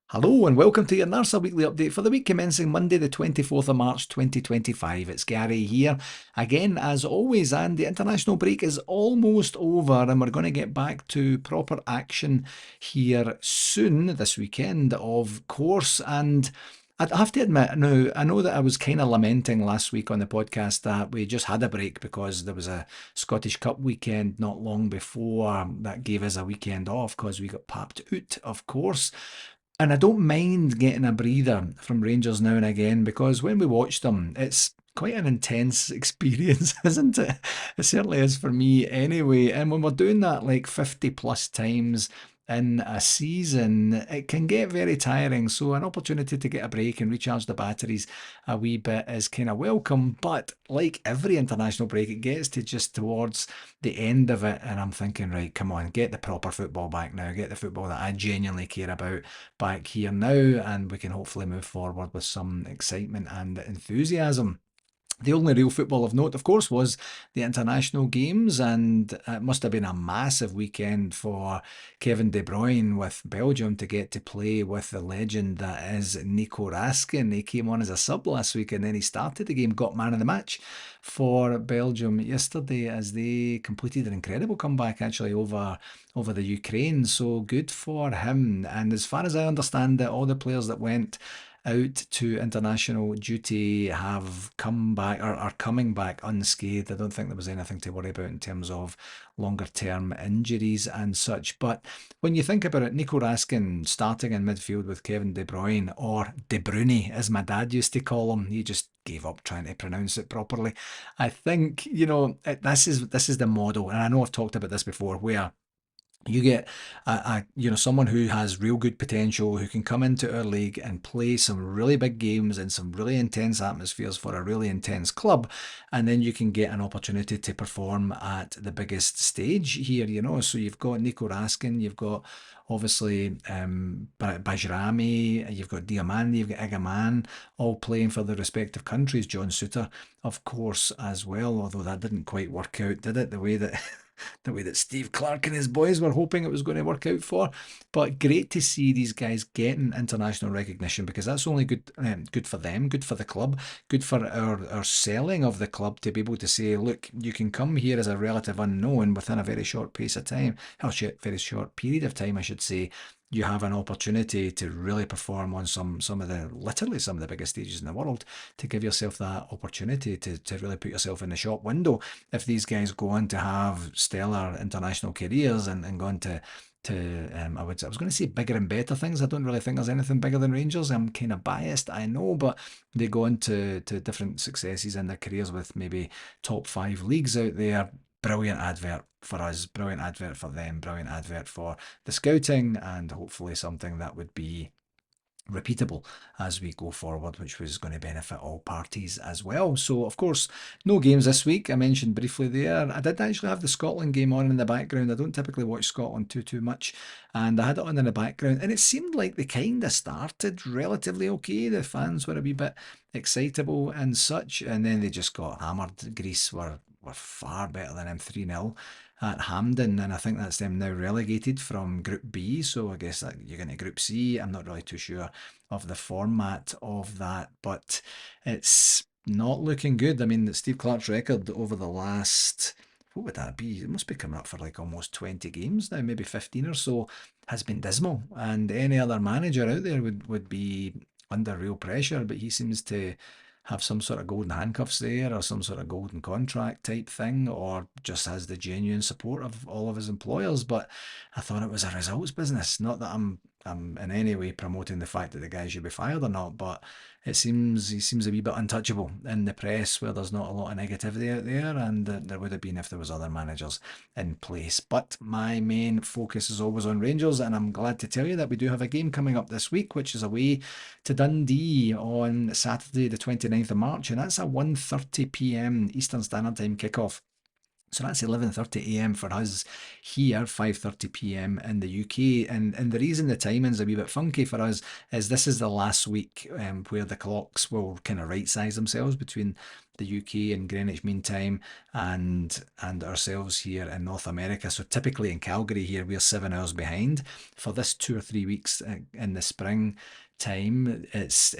Hello and welcome to your NARSA weekly update for the week commencing Monday the 24th of March 2025. It's Gary here again as always, and the international break is almost over and we're going to get back to proper action here soon this weekend, of course. And I have to admit, now I know that I was kind of lamenting last week on the podcast that we just had a break because there was a Scottish Cup weekend not long before that gave us a weekend off because we got papped out, of course. And I don't mind getting a breather from Rangers now and again because when we watch them, it's quite an intense experience, isn't it? It certainly is for me anyway. And when we're doing that like 50 plus times in a season, it can get very tiring. So an opportunity to get a break and recharge the batteries a wee bit is kind of welcome. But like every international break, it gets to just towards the end of it, and I'm thinking, right, come on, get the proper football back now, get the football that I genuinely care about back here now, and we can hopefully move forward with some excitement and enthusiasm. The only real football of note, of course, was the international games, and it must have been a massive weekend for Kevin De Bruyne with Belgium to get to play with the legend that is Nico Raskin. He came on as a sub last week and then he started the game, got man of the match for Belgium yesterday as they completed an incredible comeback actually over the Ukraine. So good for him. And as far as I understand it, all the players that went out to international duty have come back or are coming back unscathed. I don't think there was anything to worry about in terms of longer term injuries and such. But when you think about it, Nico Raskin starting in midfield with Kevin De Bruyne, or De Bruyne as my dad used to call him, he just gave up trying to pronounce it properly. I think, this is the model, and I know I've talked about this before, where you get someone who has real good potential, who can come into our league and play some really big games in some really intense atmospheres for a really intense club, and then you can get an opportunity to perform at the biggest stage here. So you've got Nico Raskin, you've got obviously Bajrami, you've got Diamandi, you've got Igaman, all playing for their respective countries. John Suter, of course, as well, although that didn't quite work out, did it? The way that Steve Clark and his boys were hoping it was going to work out for. But great to see these guys getting international recognition, because that's only good for them, good for the club, good for our selling of the club, to be able to say, look, you can come here as a relative unknown within a very short pace of time, very short period of time, I should say. You have an opportunity to really perform on literally some of the biggest stages in the world, to give yourself that opportunity to really put yourself in the shop window. If these guys go on to have stellar international careers and go on to I was going to say bigger and better things. I don't really think there's anything bigger than Rangers. I'm kind of biased, I know, but they go on to different successes in their careers with maybe top five leagues out there. Brilliant advert for us, brilliant advert for them, brilliant advert for the scouting, and hopefully something that would be repeatable as we go forward, which was going to benefit all parties as well. So, of course, no games this week. I mentioned briefly there. I did actually have the Scotland game on in the background. I don't typically watch Scotland too much, and I had it on in the background, and it seemed like they kind of started relatively okay. The fans were a wee bit excitable and such, and then they just got hammered. Greece were far better than them 3-0 at Hampden, and I think that's them now relegated from Group B. So I guess that you're going to Group C. I'm not really too sure of the format of that, but it's not looking good. I mean, Steve Clark's record over the last, what would that be? It must be coming up for like almost 20 games now, maybe 15 or so, has been dismal. And any other manager out there would be under real pressure, but he seems to have some sort of golden handcuffs there, or some sort of golden contract type thing, or just has the genuine support of all of his employers. But I thought it was a results business. Not that I'm in any way promoting the fact that the guy should be fired or not, but he seems a wee bit untouchable in the press, where there's not a lot of negativity out there, and there would have been if there was other managers in place. But my main focus is always on Rangers, and I'm glad to tell you that we do have a game coming up this week, which is away to Dundee on Saturday the 29th of March, and that's a 1:30 p.m. Eastern Standard Time kickoff. So that's 11:30 a.m. for us here, 5:30 p.m. in the UK. And the reason the timing's a wee bit funky for us is this is the last week where the clocks will kind of right size themselves between the UK and Greenwich Mean Time and ourselves here in North America. So typically in Calgary here, we're 7 hours behind. For this 2 or 3 weeks in the spring time, it's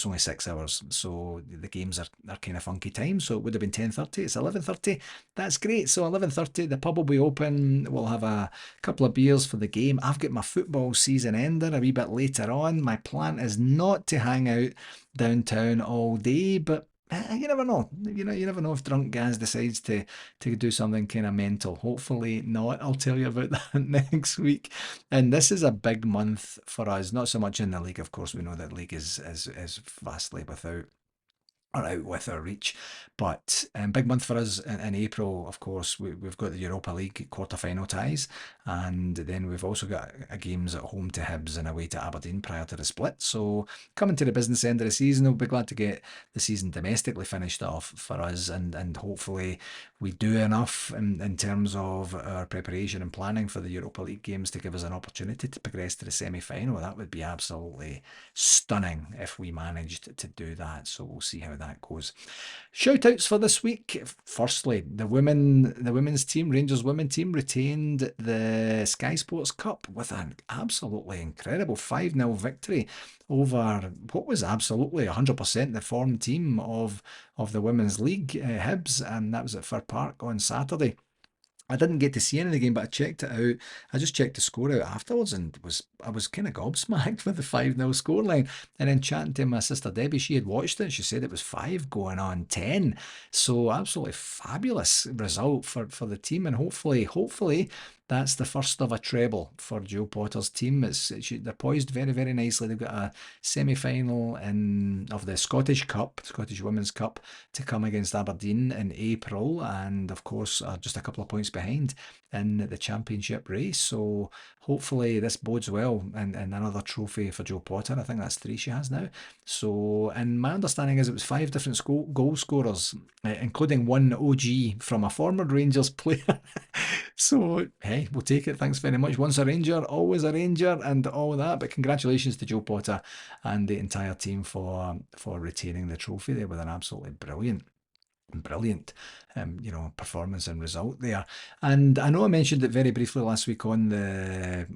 only 6 hours. So the games are kind of funky time. So it would have been 10:30. It's 11:30. That's great. So 11:30, the pub will be open. We'll have a couple of beers for the game. I've got my football season ender a wee bit later on. My plan is not to hang out downtown all day, but you never know. You never know if drunk Gaz decides to do something kind of mental. Hopefully not. I'll tell you about that next week. And this is a big month for us. Not so much in the league, of course. We know that league is vastly without or out with our reach. But big month for us in April, of course, we've got the Europa League quarter-final ties, and then we've also got games at home to Hibs and away to Aberdeen prior to the split. So coming to the business end of the season, we'll be glad to get the season domestically finished off for us, and hopefully we do enough in terms of our preparation and planning for the Europa League games to give us an opportunity to progress to the semi-final. That would be absolutely stunning if we managed to do that. So we'll see how that goes. Shout outs for this week. Firstly, the women's team, Rangers women team, retained the Sky Sports Cup with an absolutely incredible 5-0 victory over what was absolutely 100% the form team of the Women's League, Hibs, and that was at Fir Park on Saturday. I didn't get to see any of the game, but I checked it out. I just checked the score out afterwards and I was kind of gobsmacked with the 5-0 scoreline. And then chatting to my sister Debbie, she had watched it. She said it was 5 going on 10. So absolutely fabulous result for the team. And hopefully that's the first of a treble for Joe Potter's team. They're poised very, very nicely. They've got a semi-final of the Scottish Cup, Scottish Women's Cup, to come against Aberdeen in April, and of course are just a couple of points behind in the championship race. So hopefully this bodes well, and another trophy for Joe Potter. I think that's 3 she has now. So, and my understanding is it was 5 different goal scorers, including one OG from a former Rangers player. So, hey, we'll take it. Thanks very much. Once a Ranger, always a Ranger, and all that. But congratulations to Joe Potter and the entire team for retaining the trophy there with an absolutely brilliant performance and result there. And I know I mentioned it very briefly last week on the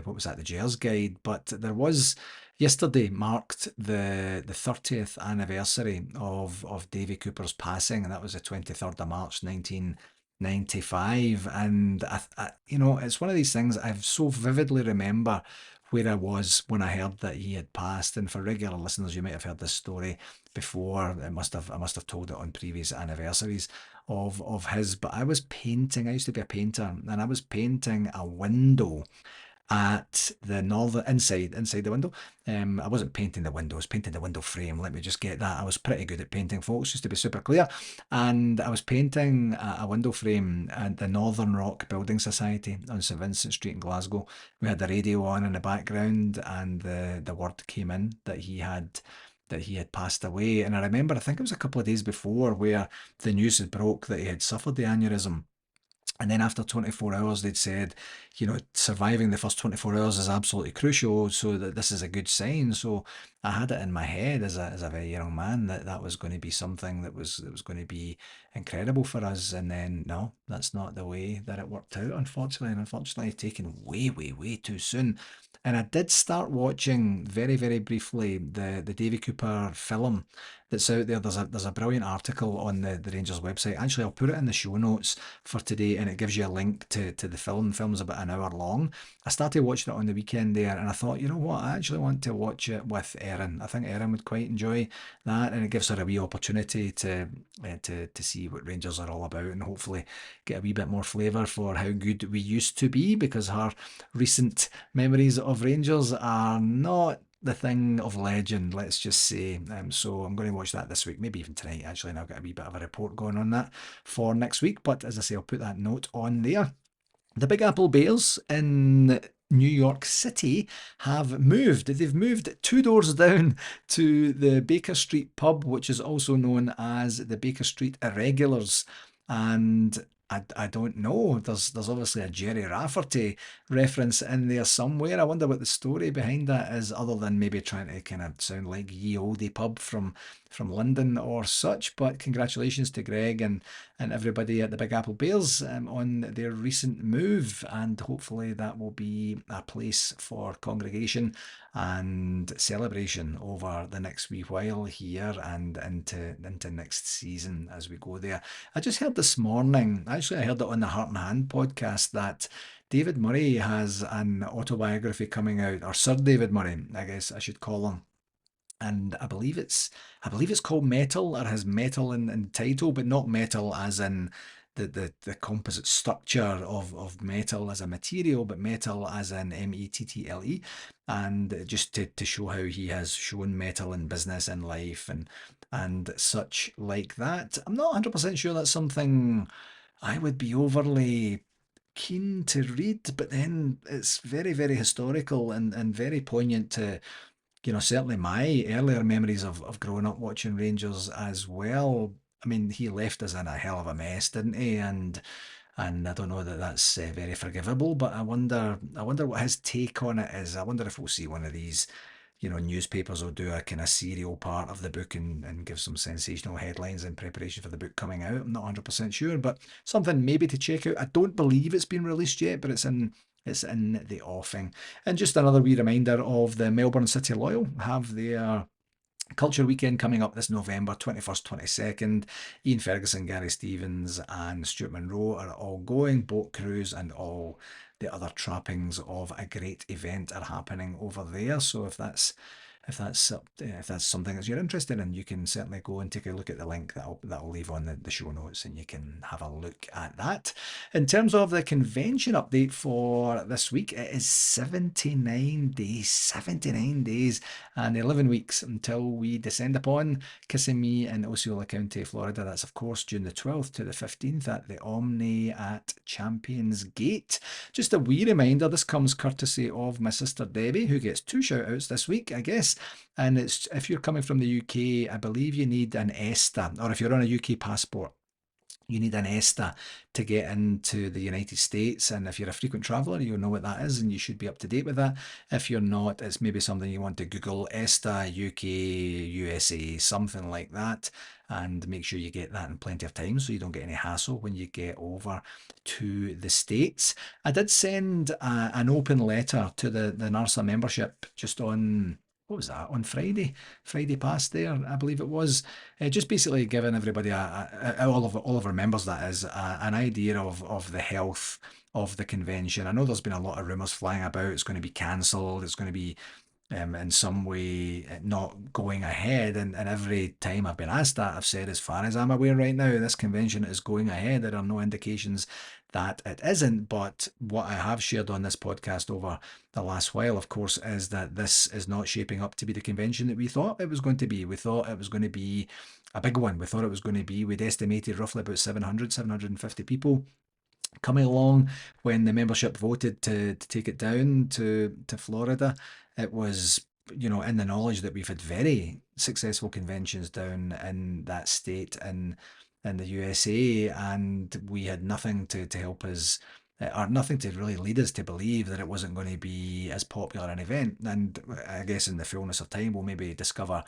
what was that, the Gers guide, but there was yesterday marked the 30th anniversary of Davy Cooper's passing, and that was the 23rd of March 1995. And it's one of these things I so vividly remember where I was when I heard that he had passed. And for regular listeners, you might have heard this story before. I must have told it on previous anniversaries of his. But I was painting. I used to be a painter, and I was painting a window at the northern inside the window. I wasn't painting the window, I was painting the window frame. Let me just get that. I was pretty good at painting, folks, just to be super clear. And I was painting a window frame at the Northern Rock Building Society on St Vincent Street in Glasgow. We had the radio on in the background, and the word came in that he had passed away. And I remember, I think it was a couple of days before, where the news had broke that he had suffered the aneurysm. And then after 24 hours, they'd said, surviving the first 24 hours is absolutely crucial, so that this is a good sign. So I had it in my head as a very young man that was going to be something that was going to be incredible for us. And then, no, that's not the way that it worked out, unfortunately. And unfortunately, taken way, way, way too soon. And I did start watching very, very briefly the Davy Cooper film that's out there. There's a brilliant article on the Rangers website. Actually, I'll put it in the show notes for today, and it gives you a link to the film. The film's about an hour long. I started watching it on the weekend there, and I thought, you know what, I actually want to watch it with Erin. I think Erin would quite enjoy that, and it gives her a wee opportunity to see what Rangers are all about, and hopefully get a wee bit more flavour for how good we used to be, because her recent memories of Rangers are not the thing of legend, let's just say. So I'm going to watch that this week, maybe even tonight actually, and I've got a wee bit of a report going on that for next week. But as I say, I'll put that note on there. The Big Apple Bears in New York City have moved. They've moved 2 doors down to the Baker Street pub, which is also known as the Baker Street Irregulars. And I don't know. There's obviously a Jerry Rafferty reference in there somewhere. I wonder what the story behind that is, other than maybe trying to kind of sound like Ye Olde Pub from London or such. But congratulations to Greg and everybody at the Big Apple Bears on their recent move, and hopefully that will be a place for congregation and celebration over the next wee while here and into next season as we go there. I just heard this morning, actually, I heard it on the Heart and Hand podcast, that David Murray has an autobiography coming out, or Sir David Murray, I guess I should call him. And I believe it's called Metal, or has metal in the title, but not metal as in the composite structure of metal as a material, but metal as in Mettle, and just to show how he has shown metal in business and life and such like that. I'm not 100% sure that's something I would be overly keen to read, but then it's very, very historical and very poignant to, certainly my earlier memories of growing up watching Rangers as well. I mean, he left us in a hell of a mess, didn't he? And I don't know that that's very forgivable, but I wonder what his take on it is. I wonder if we'll see one of these, newspapers will do a kind of serial part of the book and give some sensational headlines in preparation for the book coming out. I'm not 100% sure, but something maybe to check out. I don't believe it's been released yet, but it's in the offing. And just another wee reminder of the Melbourne City Loyal have their Culture Weekend coming up this November 21st, 22nd. Ian Ferguson, Gary Stevens, and Stuart Monroe are all going. Boat cruise and all the other trappings of a great event are happening over there. So if that's something that you're interested in, you can certainly go and take a look at the link that'll leave on the show notes, and you can have a look at that. In terms of the convention update for this week, it is 79 days and 11 weeks until we descend upon Kissimmee in Osceola County, Florida. That's of course June the 12th to the 15th at the Omni at Champions Gate. Just a wee reminder, this comes courtesy of my sister Debbie, who gets 2 shout outs this week, I guess. And it's, if you're coming from the UK, I believe you need an ESTA, or if you're on a UK passport, you need an ESTA to get into the United States. And if you're a frequent traveller, you'll know what that is, and you should be up to date with that. If you're not, it's maybe something you want to Google: ESTA UK USA, something like that, and make sure you get that in plenty of time so you don't get any hassle when you get over to the States. I did send an open letter to the NARSA membership just on, what was that, on Friday past there, I believe it was. Just basically giving everybody, all of our members, that is, an idea of the health of the convention. I know there's been a lot of rumours flying about. It's going to be cancelled. It's going to be in some way not going ahead. And every time I've been asked that, I've said, as far as I'm aware right now, this convention is going ahead. There are no indications that it isn't. But what I have shared on this podcast over the last while, of course, is that this is not shaping up to be the convention that we thought it was going to be. We thought it was going to be a big one. We thought it was going to be, we'd estimated roughly about 750 people coming along. When the membership voted to take it down to Florida, it was, in the knowledge that we've had very successful conventions down in that state and in the USA, and we had nothing to help us, or nothing to really lead us to believe that it wasn't going to be as popular an event. And I guess in the fullness of time, we'll maybe discover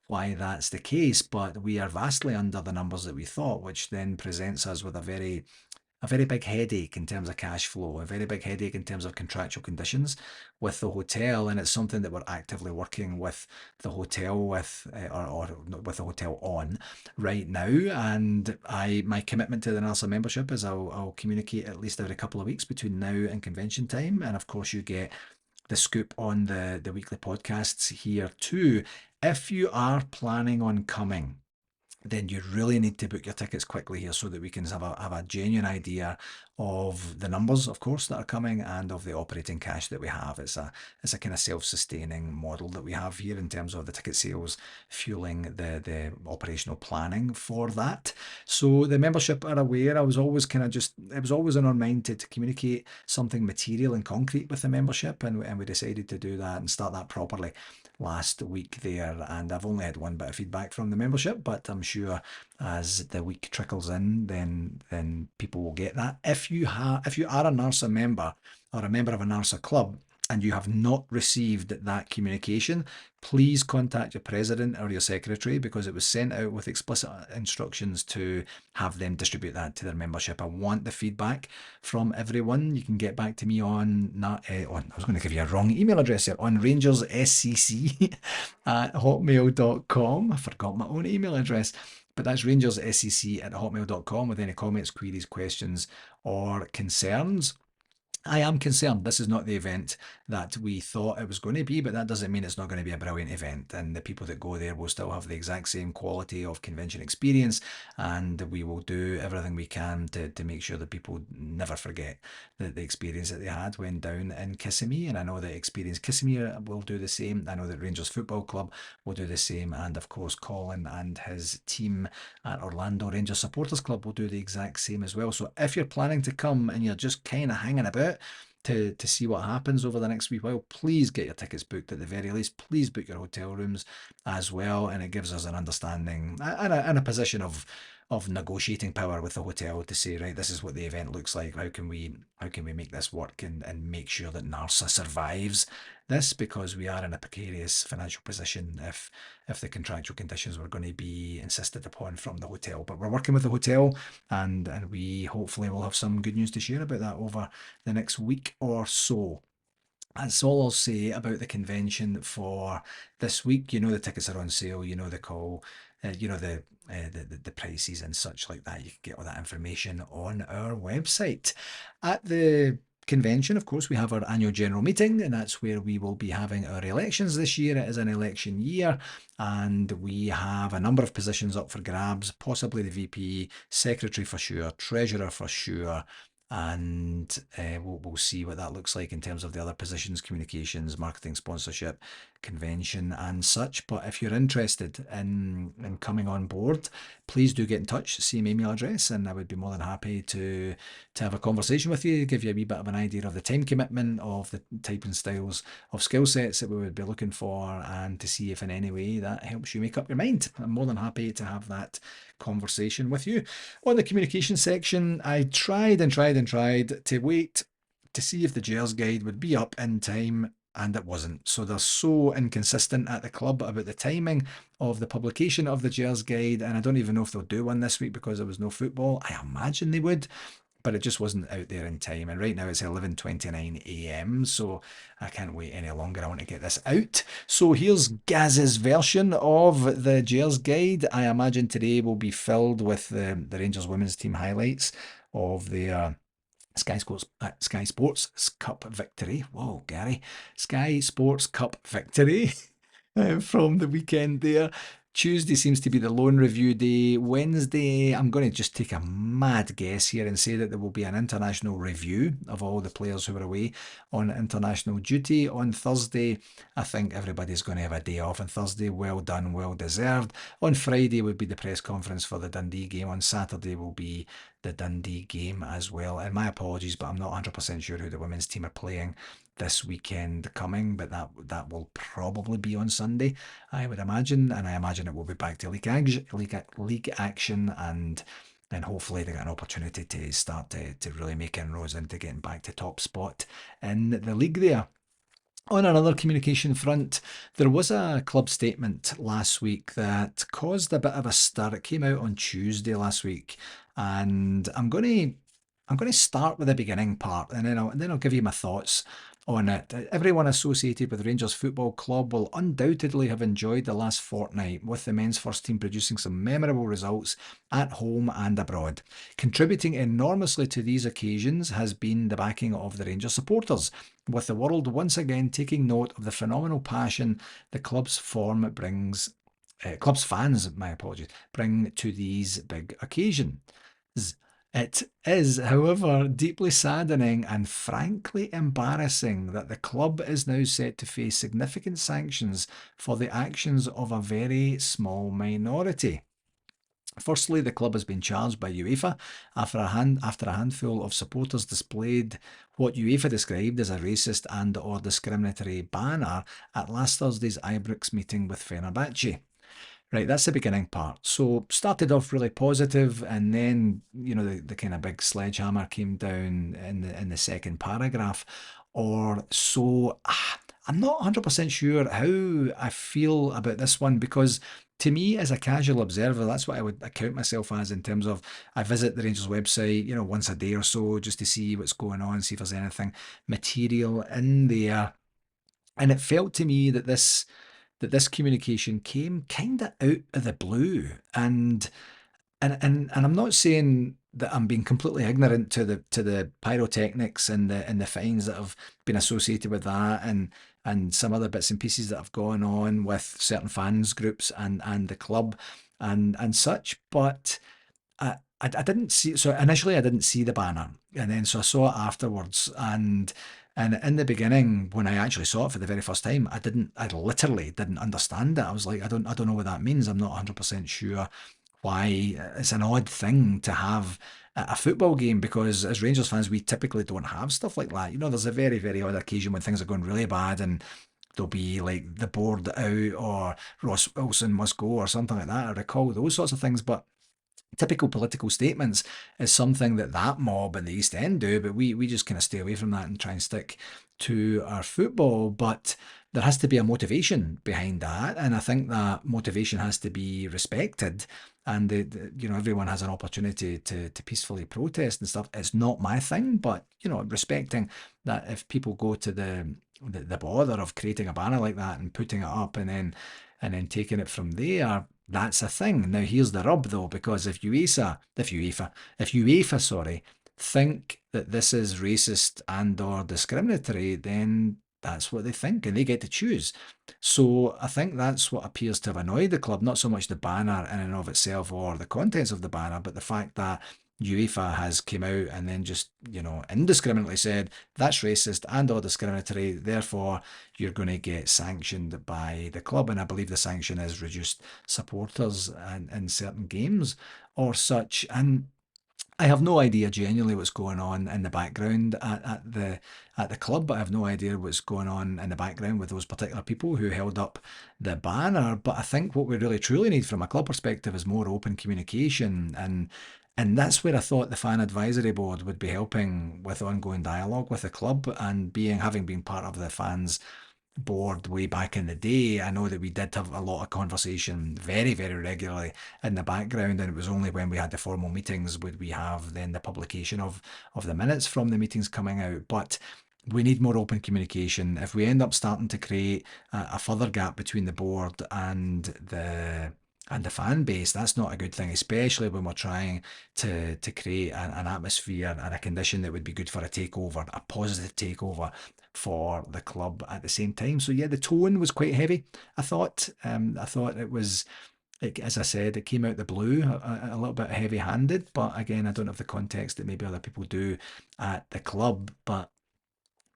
why that's the case, but we are vastly under the numbers that we thought, which then presents us with a very big headache in terms of cash flow, a very big headache in terms of contractual conditions with the hotel. And it's something that we're actively working with the hotel or with the hotel on right now. And my commitment to the NARSA membership is I'll communicate at least every couple of weeks between now and convention time. And of course, you get the scoop on the weekly podcasts here too. If you are planning on coming, then you really need to book your tickets quickly here so that we can have a genuine idea of the numbers, of course, that are coming, and of the operating cash that we have. It's a kind of self-sustaining model that we have here in terms of the ticket sales fueling the operational planning for that. So the membership are aware. It was always in our mind to communicate something material and concrete with the membership, and we decided to do that and start that properly last week there, and I've only had one bit of feedback from the membership, but I'm sure as the week trickles in, then people will get that. If you are a NARSA member or a member of a NARSA club, and you have not received that communication, please contact your president or your secretary, because it was sent out with explicit instructions to have them distribute that to their membership. I want the feedback from everyone. You can get back to me on, I was going to give you a wrong email address here, on rangersscc at hotmail.com. I forgot my own email address. But that's rangersscc at hotmail.com with any comments, queries, questions, or concerns. I am concerned. This is not the event that we thought it was going to be, but that doesn't mean it's not going to be a brilliant event. And the people that go there will still have the exact same quality of convention experience. And we will do everything we can to make sure that people never forget the experience that they had when down in Kissimmee. And I know that Experience Kissimmee will do the same. I know that Rangers Football Club will do the same. And of course, Colin and his team at Orlando Rangers Supporters Club will do the exact same as well. So if you're planning to come and you're just kind of hanging about, to see what happens over the next wee while, please get your tickets booked at the very least. Please book your hotel rooms as well, and it gives us an understanding and a position of negotiating power with the hotel to say, right, this is what the event looks like. How can we make this work and make sure that NARSA survives this, because we are in a precarious financial position if the contractual conditions were going to be insisted upon from the hotel. But we're working with the hotel, and we hopefully will have some good news to share about that over the next week or so. That's all I'll say about the convention for this week. You know the tickets are on sale. You know the call. You know the prices and such like that. You can get all that information on our website. At the convention, of course, we have our annual general meeting, and that's where we will be having our elections this year. It is an election year, and we have a number of positions up for grabs, possibly the VP, secretary for sure, treasurer for sure, and we'll see what that looks like in terms of the other positions: communications, marketing, sponsorship, convention, and such. But if you're interested in coming on board, please do get in touch. Same email address, and I would be more than happy to have a conversation with you, give you a wee bit of an idea of the time commitment, of the type and styles of skill sets that we would be looking for, and to see if in any way that helps you make up your mind. I'm more than happy to have that conversation with you. On the communication section, I tried to wait to see if the Gers guide would be up in time, and it wasn't. So they're so inconsistent at the club about the timing of the publication of the Gers guide, and I don't even know if they'll do one this week because there was no football. I imagine they would, but it just wasn't out there in time. And right now it's 11:29 a.m, so I can't wait any longer. I want to get this out. So here's Gaz's version of the Gers guide. I imagine today will be filled with the Rangers women's team highlights of their Sky Sports Cup victory. Whoa, Gary. Sky Sports Cup victory from the weekend there. Tuesday seems to be the loan review day. Wednesday, I'm going to just take a mad guess here and say that there will be an international review of all the players who are away on international duty. On Thursday, I think everybody's going to have a day off on Thursday. Well done, well deserved. On Friday would be the press conference for the Dundee game. On Saturday will be the Dundee game as well. And my apologies, but I'm not 100% sure who the women's team are playing this weekend coming, but that will probably be on Sunday, I would imagine, and I imagine it will be back to league action, and hopefully they get an opportunity to start to really make inroads into getting back to top spot in the league there. On another communication front, there was a club statement last week that caused a bit of a stir. It came out on Tuesday last week, and I'm going to start with the beginning part, and then I'll give you my thoughts on it. Everyone associated with Rangers Football Club will undoubtedly have enjoyed the last fortnight, with the men's first team producing some memorable results at home and abroad. Contributing enormously to these occasions has been the backing of the Rangers supporters, with the world once again taking note of the phenomenal passion the club's fans, my apologies, bring to these big occasions. It is, however, deeply saddening and frankly embarrassing that the club is now set to face significant sanctions for the actions of a very small minority. Firstly, the club has been charged by UEFA after a handful of supporters displayed what UEFA described as a racist and/or discriminatory banner at last Thursday's Ibrox meeting with Fenerbahce. Right, that's the beginning part. So started off really positive, and then the kind of big sledgehammer came down in the second paragraph, or so. I'm not 100% sure how I feel about this one because to me, as a casual observer, that's what I would account myself as in terms of I visit the Rangers website, once a day or so just to see what's going on, see if there's anything material in there. And it felt to me that this communication came kind of out of the blue, and I'm not saying that I'm being completely ignorant to the pyrotechnics and the fines that have been associated with that, and some other bits and pieces that have gone on with certain fans groups and the club and such, but I didn't see, so initially I didn't see the banner, and then so I saw it afterwards, and in the beginning when I actually saw it for the very first time, I literally didn't understand it. I was like, I don't know what that means. I'm not 100% sure why. It's an odd thing to have at a football game, because as Rangers fans we typically don't have stuff like that. There's a very, very odd occasion when things are going really bad and there'll be like the board out or Ross Wilson must go or something like that. I recall those sorts of things, but typical political statements is something that mob in the East End do, but we just kind of stay away from that and try and stick to our football. But there has to be a motivation behind that, and I think that motivation has to be respected. And everyone has an opportunity to peacefully protest and stuff. It's not my thing, but respecting that if people go to the bother of creating a banner like that and putting it up and then taking it from there, that's a thing. Now here's the rub though, because if UEFA, sorry, think that this is racist and/or discriminatory, then that's what they think and they get to choose. So I think that's what appears to have annoyed the club, not so much the banner in and of itself or the contents of the banner, but the fact that UEFA has came out and then just, indiscriminately said that's racist and/or discriminatory, therefore you're going to get sanctioned by the club. And I believe the sanction is reduced supporters in certain games or such. And I have no idea genuinely what's going on in the background at the club. I have no idea what's going on in the background with those particular people who held up the banner. But I think what we really truly need from a club perspective is more open communication, and that's where I thought the fan advisory board would be helping with ongoing dialogue with the club, and having been part of the fans board way back in the day, I know that we did have a lot of conversation very, very regularly in the background, and it was only when we had the formal meetings would we have then the publication of the minutes from the meetings coming out. But we need more open communication. If we end up starting to create a further gap between the board and the fan base, that's not a good thing, especially when we're trying to create an atmosphere and a condition that would be good for a takeover, a positive takeover for the club at the same time. So yeah, the tone was quite heavy. I thought it was, as I said, it came out the blue a little bit heavy-handed. But again, I don't have the context that maybe other people do at the club. But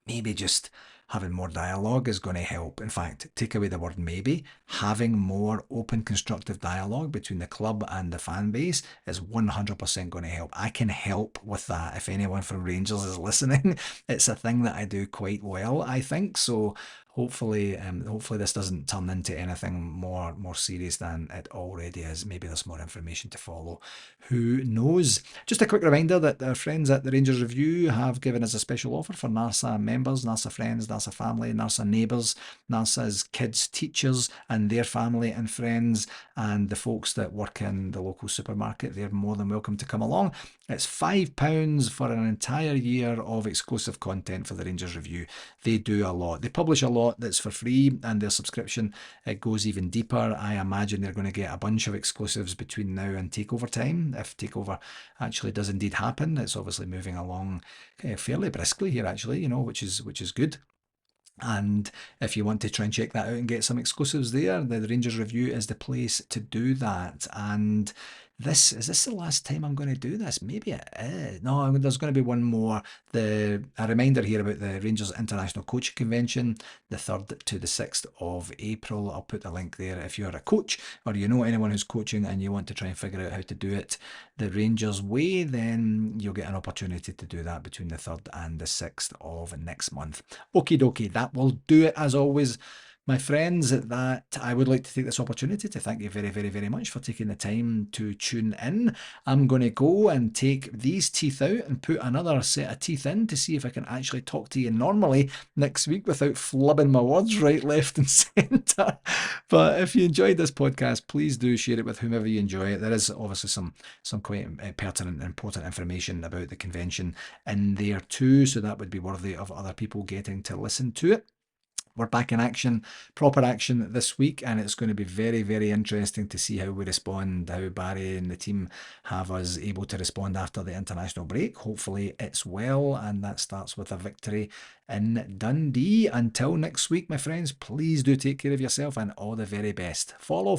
maybe just having more dialogue is going to help. In fact, take away the word maybe. Having more open, constructive dialogue between the club and the fan base is 100% going to help. I can help with that. If anyone from Rangers is listening, it's a thing that I do quite well, I think. So hopefully this doesn't turn into anything more serious than it already is. Maybe there's more information to follow. Who knows? Just a quick reminder that our friends at the Rangers Review have given us a special offer for NARSA members, NARSA friends, NARSA family, NARSA neighbours, NARSA's kids, teachers and their family and friends, and the folks that work in the local supermarket. They're more than welcome to come along. It's £5 for an entire year of exclusive content for the Rangers Review. They do a lot. They publish a lot that's for free, and their subscription, it goes even deeper. I imagine they're going to get a bunch of exclusives between now and takeover time, if takeover actually does indeed happen. It's obviously moving along fairly briskly here, actually, which is good. And if you want to try and check that out and get some exclusives there, the Rangers Review is the place to do that. And is this the last time I'm going to do this? Maybe it is. No, there's going to be one more. A reminder here about the Rangers International Coaching Convention, the 3rd to the 6th of April. I'll put the link there. If you're a coach or you know anyone who's coaching and you want to try and figure out how to do it the Rangers way, then you'll get an opportunity to do that between the 3rd and the 6th of next month. Okie dokie, that will do it as always. My friends, that I would like to take this opportunity to thank you very, very, very much for taking the time to tune in. I'm going to go and take these teeth out and put another set of teeth in to see if I can actually talk to you normally next week without flubbing my words right, left and centre. But if you enjoyed this podcast, please do share it with whomever you enjoy it. There is obviously some quite pertinent and important information about the convention in there too, so that would be worthy of other people getting to listen to it. We're back in action, proper action this week, and it's going to be very, very interesting to see how we respond, how Barry and the team have us able to respond after the international break. Hopefully it's well, and that starts with a victory in Dundee. Until next week, my friends, please do take care of yourself and all the very best. Follow.